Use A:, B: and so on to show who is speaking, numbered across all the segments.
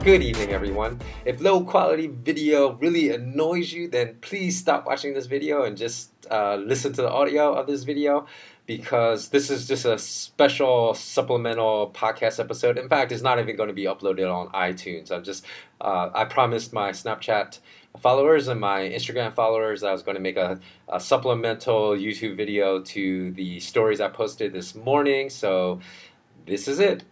A: Good evening, everyone. If low quality video really annoys you, then please stop watching this video and just listen to the audio of this video, because this is just a special supplemental podcast episode. In fact, it's not even going to be uploaded on iTunes. I promised my Snapchat followers and my Instagram followers I was going to make a supplemental YouTube video to the stories I posted this morning. So this is it.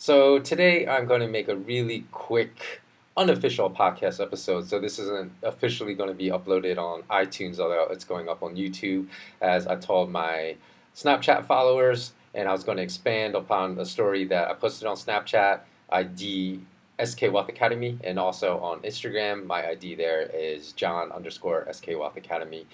A: So today I'm going to make a really quick, unofficial podcast episode. So this isn't officially going to be uploaded on iTunes, although it's going up on YouTube, as I told my Snapchat followers, and I was going to expand upon a story that I posted on Snapchat, ID SK Wealth Academy, and also on Instagram. My ID there is John_SK Wealth Academy.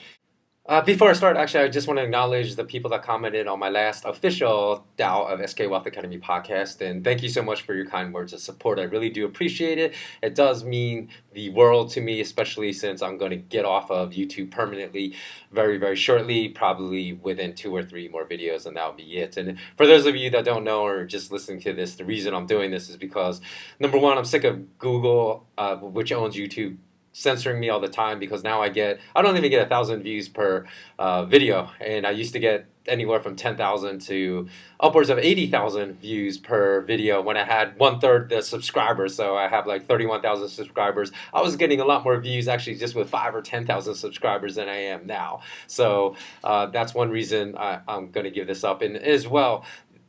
A: Before I start, actually, I just want to acknowledge the people that commented on my last official Tao of SK Wealth Academy podcast, and thank you so much for your kind words of support. I really do appreciate it. It does mean the world to me, especially since I'm going to get off of YouTube permanently very, very shortly, probably within 2 or 3 more videos, and that'll be it. And for those of you that don't know or just listening to this, the reason I'm doing this is because, number one, I'm sick of Google, which owns YouTube, censoring me all the time, because now I don't even get 1,000 views per video, and I used to get anywhere from 10,000 to upwards of 80,000 views per video when I had 1/3 the subscribers. So I have like 31,000 subscribers. I was getting a lot more views actually just with 5,000 or 10,000 subscribers than I am now. So that's one reason I'm going to give this up. And as well,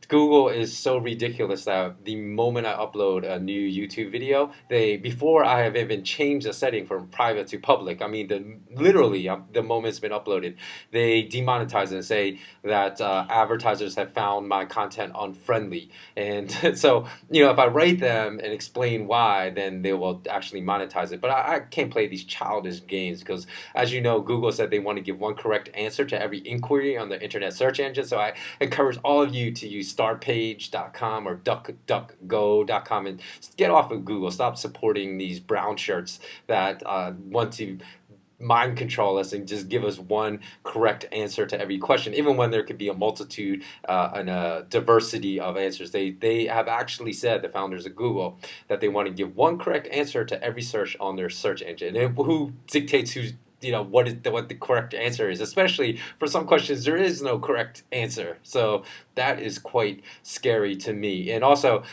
A: Google is so ridiculous that the moment I upload a new YouTube video, before I have even changed the setting from private to public, I mean, literally the moment it's been uploaded, they demonetize it and say that advertisers have found my content unfriendly. And so, if I write them and explain why, then they will actually monetize it. But I can't play these childish games, because, as you know, Google said they want to give one correct answer to every inquiry on the internet search engine. So I encourage all of you to use startpage.com or duckduckgo.com and get off of Google. Stop supporting these brown shirts that want to mind control us and just give us one correct answer to every question, even when there could be a multitude and a diversity of answers. They have actually said, the founders of Google, that they want to give one correct answer to every search on their search engine. And who dictates what the correct answer is? Especially for some questions, there is no correct answer. So that is quite scary to me. And also,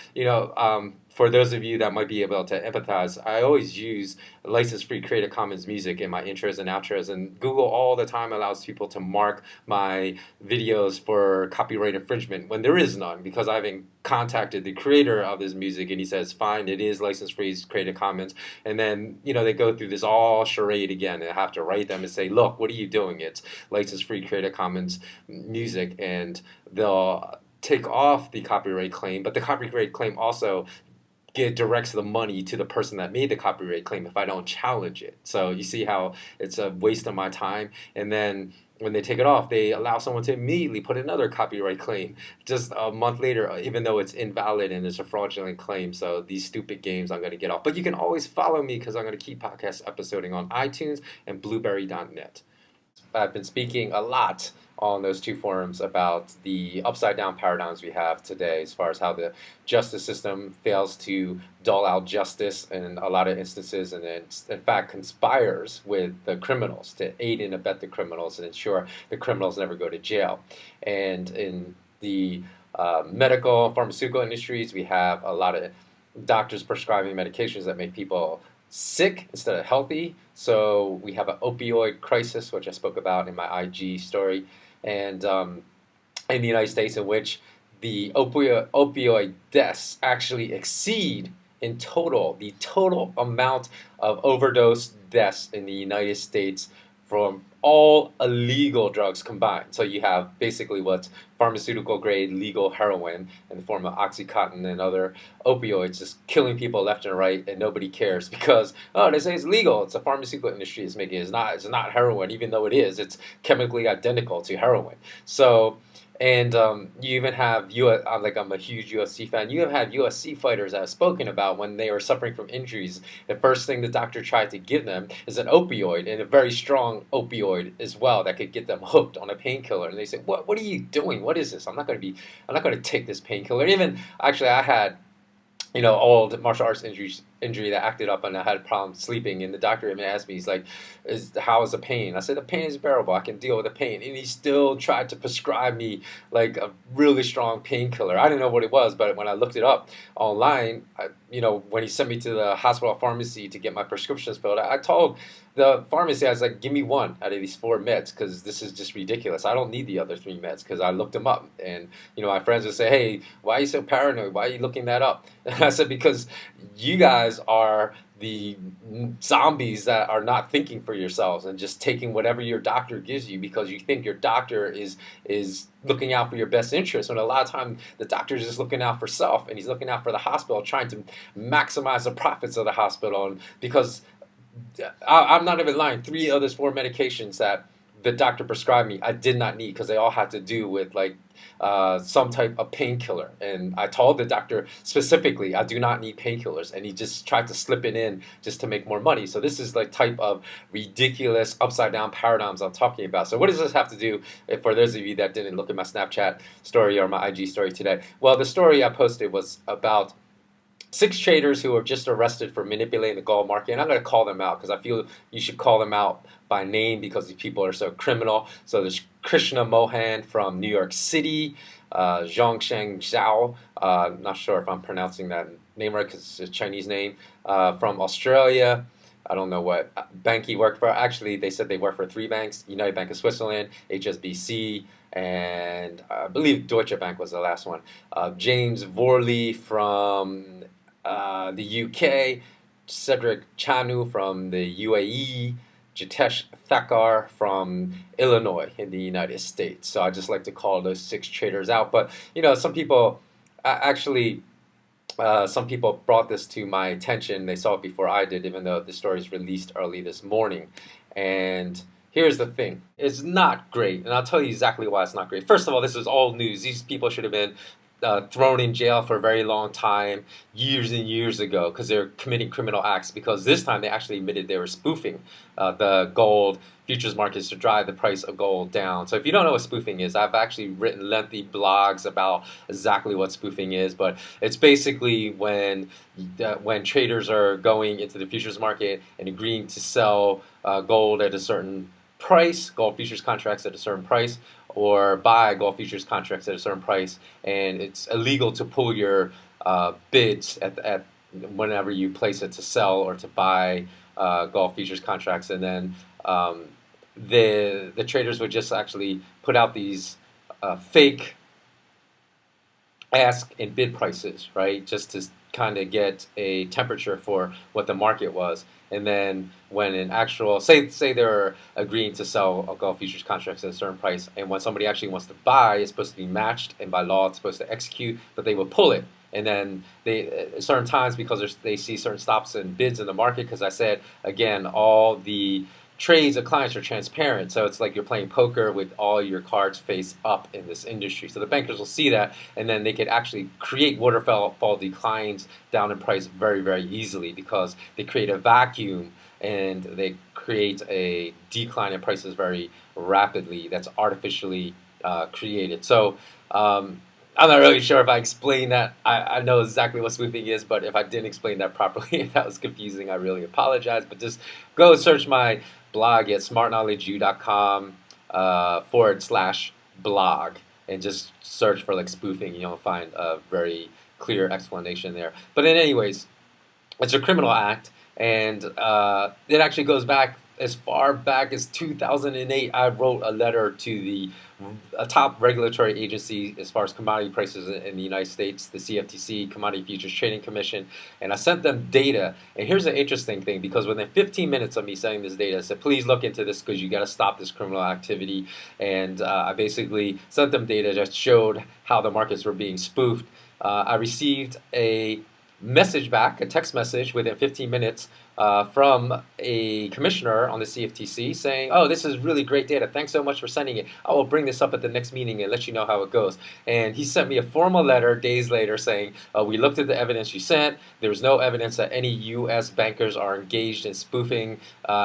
A: for those of you that might be able to empathize, I always use license-free Creative Commons music in my intros and outros, and Google all the time allows people to mark my videos for copyright infringement when there is none, because I've contacted the creator of this music and he says, fine, it is license-free Creative Commons. And then, they go through this all charade again, and I have to write them and say, look, what are you doing? It's license-free Creative Commons music, and they'll take off the copyright claim, but the copyright claim also directs the money to the person that made the copyright claim if I don't challenge it. So you see how it's a waste of my time. And then when they take it off, they allow someone to immediately put another copyright claim just a month later, even though it's invalid and it's a fraudulent claim. So these stupid games I'm going to get off. But you can always follow me, because I'm going to keep podcast episoding on iTunes and blueberry.net. I've been speaking a lot on those 2 forums about the upside down paradigms we have today, as far as how the justice system fails to dole out justice in a lot of instances, and it in fact conspires with the criminals to aid and abet the criminals and ensure the criminals never go to jail. And in the medical and pharmaceutical industries, we have a lot of doctors prescribing medications that make people sick instead of healthy. So we have an opioid crisis, which I spoke about in my IG story, and in the United States, in which the opioid deaths actually exceed in total the total amount of overdose deaths in the United States from all illegal drugs combined. So you have basically what's pharmaceutical grade legal heroin in the form of Oxycontin and other opioids, just killing people left and right, and nobody cares, because they say it's legal. It's the pharmaceutical industry is making it. It's not heroin, even though it is. It's chemically identical to heroin. So. And you even have, I'm a huge UFC fan, you have had UFC fighters that have spoken about when they were suffering from injuries, the first thing the doctor tried to give them is an opioid, and a very strong opioid as well, that could get them hooked on a painkiller. And they say, what are you doing? What is this? I'm not going to take this painkiller. Even, actually, I had old martial arts injury that acted up and I had problems sleeping. And the doctor even asked me, he's like, how is the pain? I said, the pain is bearable. I can deal with the pain. And he still tried to prescribe me like a really strong painkiller. I didn't know what it was, but when I looked it up online, when he sent me to the hospital pharmacy to get my prescriptions filled, I told the pharmacy, I was like, give me one out of these 4 meds because this is just ridiculous. I don't need the other 3 meds because I looked them up. And, my friends would say, hey, why are you so paranoid? Why are you looking that up? And I said, because you guys are the zombies that are not thinking for yourselves and just taking whatever your doctor gives you because you think your doctor is looking out for your best interest. When a lot of time the doctor is just looking out for self and he's looking out for the hospital, trying to maximize the profits of the hospital. And because I'm not even lying, 3 of those 4 medications that the doctor prescribed me, I did not need because they all had to do with like some type of painkiller. And I told the doctor specifically, I do not need painkillers. And he just tried to slip it in just to make more money. So this is like type of ridiculous upside down paradigms I'm talking about. So what does this have to do, for those of you that didn't look at my Snapchat story or my IG story today? Well, the story I posted was about 6 traders who were just arrested for manipulating the gold market. And I'm going to call them out because I feel you should call them out by name because these people are so criminal. So there's Krishna Mohan from New York City, Zhongsheng Zhao, not sure if I'm pronouncing that name right because it's a Chinese name, from Australia. I don't know what bank he worked for. Actually, they said they worked for 3 banks: United Bank of Switzerland, HSBC, and I believe Deutsche Bank was the last one. James Vorley from the UK, Cedric Chanu from the UAE, Jitesh Thakkar from Illinois in the United States. So I just like to call those 6 traders out. But some people actually. Some people brought this to my attention. They saw it before I did, even though the story is released early this morning. And here's the thing. It's not great. And I'll tell you exactly why it's not great. First of all, this is old news. These people should have been thrown in jail for a very long time, years and years ago, because they're committing criminal acts. Because this time they actually admitted they were spoofing the gold futures markets to drive the price of gold down. So if you don't know what spoofing is, I've actually written lengthy blogs about exactly what spoofing is. But it's basically when traders are going into the futures market and agreeing to sell gold at a certain price, gold futures contracts at a certain price, or buy gold futures contracts at a certain price, and it's illegal to pull your bids at whenever you place it to sell or to buy gold futures contracts. And then the traders would just actually put out these fake ask and bid prices, right, just to kind of get a temperature for what the market was. And then when an actual, say they're agreeing to sell a gold futures contracts at a certain price, and when somebody actually wants to buy, it's supposed to be matched, and by law it's supposed to execute, but they will pull it. And then they, at certain times, because they see certain stops and bids in the market, because I said, again, all the trades of clients are transparent, so it's like you're playing poker with all your cards face up in this industry. So the bankers will see that, and then they could actually create waterfall declines down in price very, very easily because they create a vacuum and they create a decline in prices very rapidly that's artificially created. So I'm not really sure if I explained that. I know exactly what spoofing is, but if I didn't explain that properly, if that was confusing, I really apologize. But just go search my blog at smartknowledgeu.com /blog and just search for like spoofing. You'll find a very clear explanation there. But in anyways, it's a criminal act, and it actually goes back as far back as 2008. I wrote a letter to a top regulatory agency as far as commodity prices in the United States, the CFTC, Commodity Futures Trading Commission, and I sent them data. And here's an interesting thing, because within 15 minutes of me sending this data, I said, please look into this because you got to stop this criminal activity. And I basically sent them data that showed how the markets were being spoofed. I received a message back, a text message within 15 minutes from a commissioner on the CFTC saying, "Oh, this is really great data. Thanks so much for sending it. I will bring this up at the next meeting and let you know how it goes." And he sent me a formal letter days later saying, "We looked at the evidence you sent. There was no evidence that any U.S. bankers are engaged in spoofing."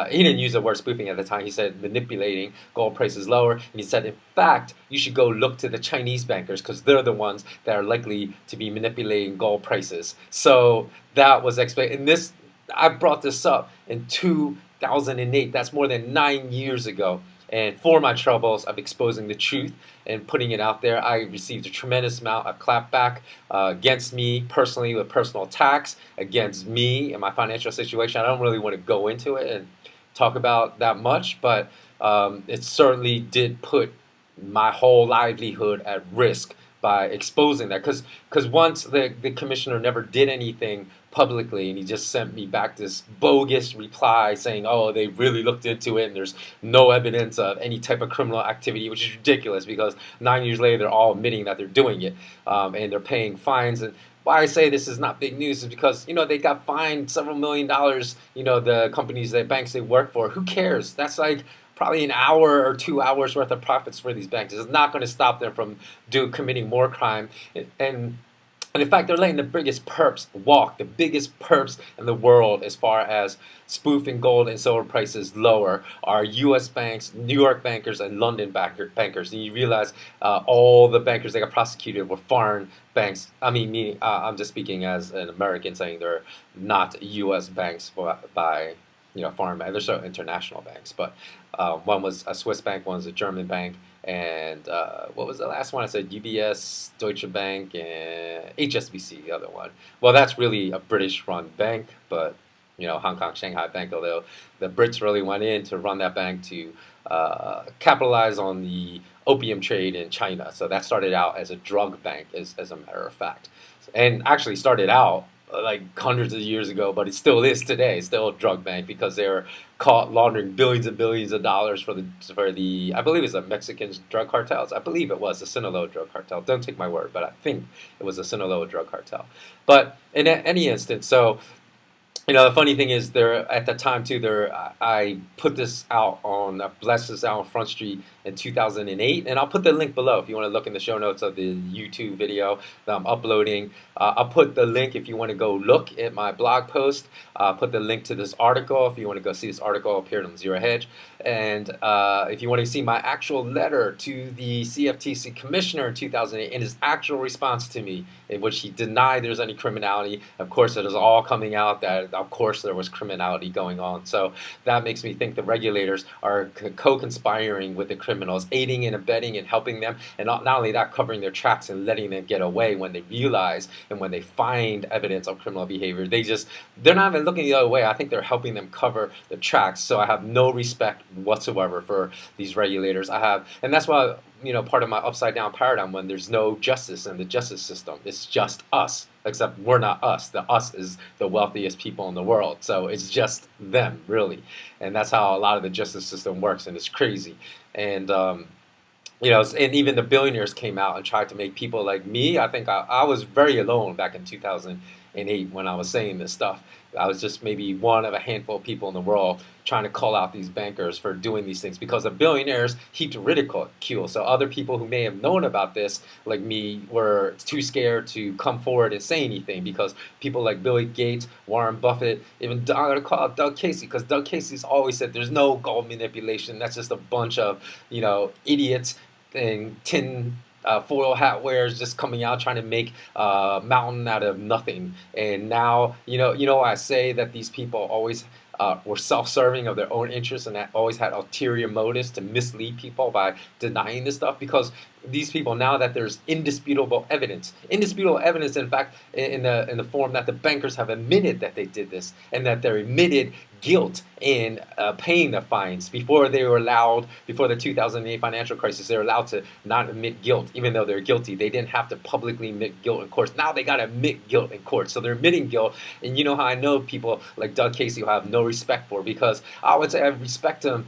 A: He didn't use the word spoofing at the time. He said manipulating gold prices lower. And he said, "In fact, you should go look to the Chinese bankers because they're the ones that are likely to be manipulating gold prices." So that was explained. And this, I brought this up in 2008. That's more than 9 years ago. And for my troubles of exposing the truth and putting it out there, I received a tremendous amount of clapback against me personally, with personal attacks against me and my financial situation. I don't really want to go into it and talk about that much, but it certainly did put my whole livelihood at risk by exposing that. Because once the commissioner never did anything publicly, and he just sent me back this bogus reply saying, "Oh, they really looked into it and there's no evidence of any type of criminal activity," which is ridiculous because 9 years later they're all admitting that they're doing it, and they're paying fines. And why I say this is not big news is because they got fined several $1,000,000. The companies, the banks they work for. Who cares? That's like probably an hour or 2 hours worth of profits for these banks. It's not going to stop them from committing more crime. And in fact, they're letting the biggest perps walk, the biggest perps in the world as far as spoofing gold and silver prices lower are U.S. banks, New York bankers, and London bankers. And you realize all the bankers that got prosecuted were foreign banks. I mean, I'm just speaking as an American, saying they're not U.S. banks by foreign banks. They're so international banks, but one was a Swiss bank, one was a German bank, and what was the last one? I said UBS, Deutsche Bank, and HSBC, the other one. Well, that's really a British-run bank, but Hong Kong, Shanghai Bank, although the Brits really went in to run that bank to capitalize on the opium trade in China. So that started out as a drug bank, as a matter of fact, and actually started out like hundreds of years ago, but it still is today. It's still a drug bank because they were caught laundering billions and billions of dollars for the I believe it's the Mexican drug cartels. I believe it was the Sinaloa drug cartel. Don't take my word, but I think it was the Sinaloa drug cartel. But in any instance, so the funny thing is, there at the time too. I put this out on blessed this out on Front Street in 2008, and I'll put the link below if you want to look in the show notes of the YouTube video that I'm uploading. I'll put the link if you want to go look at my blog post. I'll put the link to this article if you want to go see this article appeared on Zero Hedge, and if you want to see my actual letter to the CFTC commissioner in 2008 and his actual response to me, in which he denied there's any criminality. Of course, it is all coming out that of course there was criminality going on. So that makes me think the regulators are co-conspiring with the criminals, aiding and abetting and helping them, and not only that, covering their tracks and letting them get away when they realize and when they find evidence of criminal behavior. They're not even looking the other way. I think they're helping them cover the tracks. So I have no respect whatsoever for these regulators. And that's why part of my upside down paradigm, when there's no justice in the justice system, it's just us. Except we're not us. The us is the wealthiest people in the world. So it's just them, really. And that's how a lot of the justice system works, and it's crazy. And and even the billionaires came out and tried to make people like me. I think I was very alone back in 2008 when I was saying this stuff. I was just maybe one of a handful of people in the world trying to call out these bankers for doing these things, because the billionaires heaped ridicule. So other people who may have known about this, like me, were too scared to come forward and say anything, because people like Bill Gates, Warren Buffett, even I'm going to call out Doug Casey, because Doug Casey's always said there's no gold manipulation. That's just a bunch of idiots and tin foil hat wearers just coming out trying to make a mountain out of nothing. And now, I say that these people always were self-serving of their own interests, and that always had ulterior motives to mislead people by denying this stuff, because these people, now that there's indisputable evidence, in fact, in the form that the bankers have admitted that they did this, and that they're admitted guilt in paying the fines. Before the 2008 financial crisis, they were allowed to not admit guilt, even though they're guilty. They didn't have to publicly admit guilt in court. Now they got to admit guilt in court. So they're admitting guilt. And you know how I know people like Doug Casey who I have no respect for, because I would say I respect him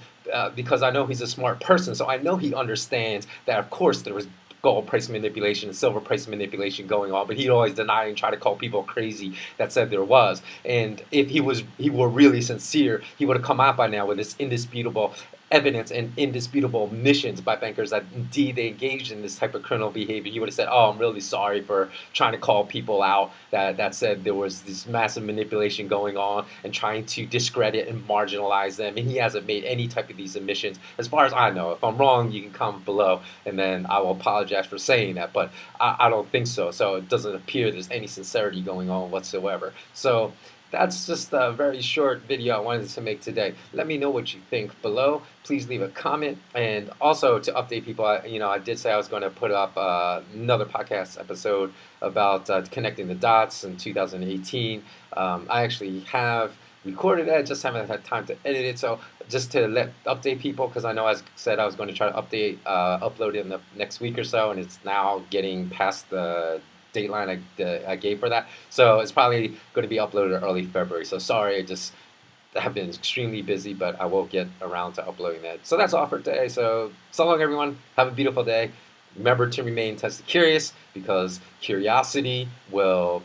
A: because I know he's a smart person. So I know he understands that, of course, there was gold price manipulation and silver price manipulation going on, but he'd always deny and try to call people crazy that said there was. And if he were really sincere, he would have come out by now with this indisputable evidence and indisputable admissions by bankers that indeed they engaged in this type of criminal behavior. He would have said, "Oh, I'm really sorry for trying to call people out that said there was this massive manipulation going on and trying to discredit and marginalize them." And he hasn't made any type of these admissions, as far as I know. If I'm wrong, you can comment below, and then I will apologize for saying that. But I don't think so. So it doesn't appear there's any sincerity going on whatsoever. So that's just a very short video I wanted to make today. Let me know what you think below. Please leave a comment. And also to update people, I did say I was going to put up another podcast episode about connecting the dots in 2018. I actually have recorded it, just haven't had time to edit it. So just to update people, because I know I said I was going to try to upload it in the next week or so, and it's now getting past the dateline I gave for that, so it's probably going to be uploaded early February. So sorry, I have been extremely busy, but I will get around to uploading that. So that's all for today. So long, everyone. Have a beautiful day. Remember to remain intensely curious, because curiosity will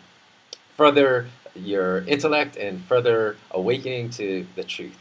A: further your intellect and further awakening to the truth.